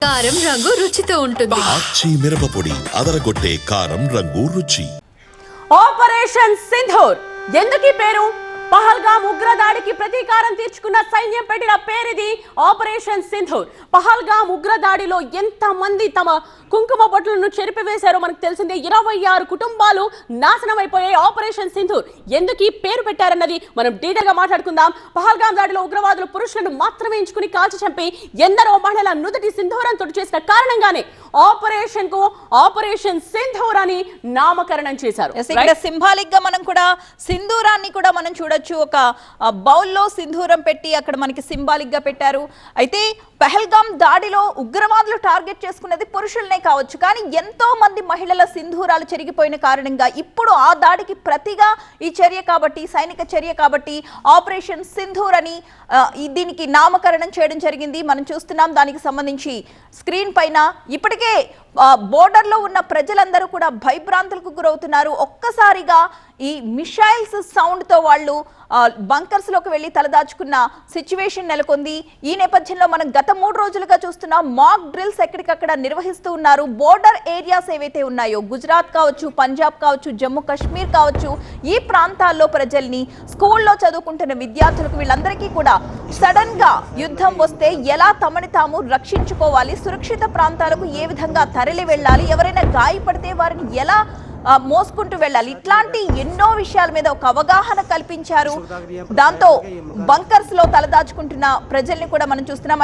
కారం రంగు రుచితో ఉంటుంది. ఆచి మిరపపొడి అదరగొట్టే కారం రంగు రుచి. ఆపరేషన్ సింధూర్ ఎందుకీ పేరు? పహల్గామ్ ఉగ్రదాడికి ప్రతీకారం తీర్చుకున్న సైన్యం పెట్టిన పేరిది ఆపరేషన్ సింధూర్. పహల్గామ్ ఉగ్రదాడిలో ఎంత మంది తమ కుంకుమ బొట్లను చెరిపివేశారో మనకు తెలిసిందే. 26 కుటుంబాలు నాశనం అయిపోయాయి. ఆపరేషన్ సింధూర్ ఎందుకు ఈ పేరు పెట్టారన్నది మనం డీటెయిల్ గా మాట్లాడుకుందాం. పహల్గామ్ దాడిలో ఉగ్రవాదులు పురుషులను మాత్రమే ఎంచుకుని కాల్చి చంపి ఎందరో మహిళల నుదుటి సింధూరంతో చేసిన కారణంగానే ఆపరేషన్ కు ఆపరేషన్ సింధూర్ అని నామకరణం చేశారు. సింబాలిక్ గా మనం కూడా సింధూరాన్ని కూడా మనం చూడొచ్చు. ఒక బౌల్లో సింధూరం పెట్టి అక్కడ మనకి సింబాలిక్ గా పెట్టారు. అయితే పహల్గామ్ దాడిలో ఉగ్రవాదులు టార్గెట్ చేసుకున్నది పురుషులనే కావచ్చు, కానీ ఎంతో మంది మహిళల సింధూరాలు చెరిగిపోయిన కారణంగా ఇప్పుడు ఆ దాడికి ప్రతిగా ఈ చర్య కాబట్టి, సైనిక చర్య కాబట్టి ఆపరేషన్ సింధూర్ అని దీనికి నామకరణం చేయడం జరిగింది. మనం చూస్తున్నాం. దానికి సంబంధించి స్క్రీన్ పైన ఇప్పటికే బోర్డర్లో ఉన్న ప్రజలందరూ కూడా భయభ్రాంతులకు గురవుతున్నారు. ఒక్కసారిగా ఈ మిసైల్స్ సౌండ్తో వాళ్ళు బంకర్స్ లోకి వెళ్ళి తలదాచుకున్న సిచ్యువేషన్ నెలకొంది. ఈ నేపథ్యంలో మనం గత 3 రోజులుగా చూస్తున్నాం. మాక్ డ్రిల్స్ ఎక్కడికక్కడ నిర్వహిస్తూ ఉన్నారు. బోర్డర్ ఏరియాస్ ఏవైతే ఉన్నాయో, గుజరాత్ కావచ్చు, పంజాబ్ కావచ్చు, జమ్మూ కాశ్మీర్ కావచ్చు, ఈ ప్రాంతాల్లో ప్రజల్ని, స్కూల్లో చదువుకుంటున్న విద్యార్థులకు, వీళ్ళందరికీ కూడా సడన్ గా యుద్ధం వస్తే ఎలా తమని తాము రక్షించుకోవాలి, సురక్షిత ప్రాంతాలకు ఏ విధంగా తరలి వెళ్ళాలి, ఎవరైనా గాయపడితే వారిని ఎలా మోసుకుంటూ వెళ్ళాలి, ఇట్లాంటి ఎన్నో విషయాల మీద ఒక అవగాహన కల్పించారు. దాంతో బంకర్స్ లో తలదాచుకుంటున్న ప్రజల్ని కూడా మనం చూస్తున్నాం.